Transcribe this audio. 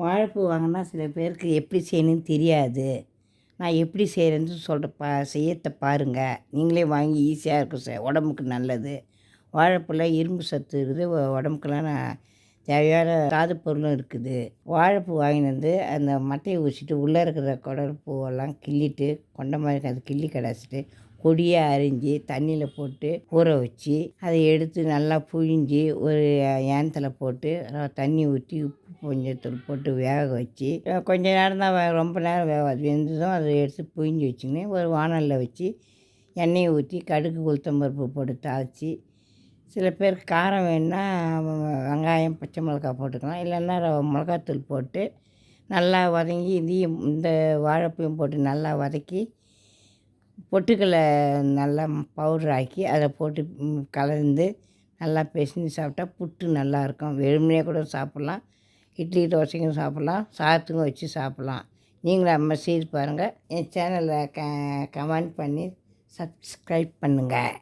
வாழைப்பூ வாங்கினா சில பேருக்கு எப்படி செய்யணும்னு தெரியாது. நான் எப்படி செய்கிறேன்னு செய்யத்த பாருங்கள். நீங்களே வாங்கி ஈஸியாக இருக்கும், உடம்புக்கு நல்லது. வாழைப்பூல இரும்பு சத்து இருக்குது. உடம்புக்கெல்லாம் தேவையான தாது பொருளும் இருக்குது. வாழைப்பூ வாங்கின்னு வந்து அந்த மட்டையை உரிச்சிட்டு உள்ளே இருக்கிற குடல் பூவெல்லாம் கிள்ளிட்டு, கொண்ட மாதிரி அதை கிள்ளி கடாசிட்டு, பொடியை அரிஞ்சு தண்ணியில் போட்டு ஊற வச்சு, அதை எடுத்து நல்லா புழிஞ்சி ஒரு ஏனத்தில் போட்டு தண்ணி ஊற்றி உப்பு கொஞ்சத்தூள் போட்டு வேக வச்சு, கொஞ்ச நேரம் தான் ரொம்ப நேரம் வேகாது. வெந்ததும் அதை எடுத்து புழிஞ்சி வச்சுக்கின்னு ஒரு வாணலில் வச்சு எண்ணெயை ஊற்றி கடுகு உளுத்தம்பருப்பு போட்டு தாளித்து, சில பேர் காரம் வேணுன்னா வெங்காயம் பச்சை மிளகாய் போட்டுக்கலாம். இல்லைன்னா மிளகாத்தூள் போட்டு நல்லா வதங்கி இந்த வாழைப்பூவும் போட்டு நல்லா வதக்கி பொட்டுக்கல்லை நல்லா பவுட்ரு ஆக்கி அதை போட்டு கலந்து நல்லா பிசைஞ்சு சாப்பிட்டா புட்டு நல்லாயிருக்கும். வெறுமனே கூட சாப்பிட்லாம், இட்லி தோசைக்கும் சாப்பிட்லாம், சாதத்துக்கும் வச்சு சாப்பிட்லாம். நீங்களும் அது மாதிரி செய்து பாருங்கள். என் சேனலை கமெண்ட் பண்ணி சப்ஸ்கிரைப் பண்ணுங்கள்.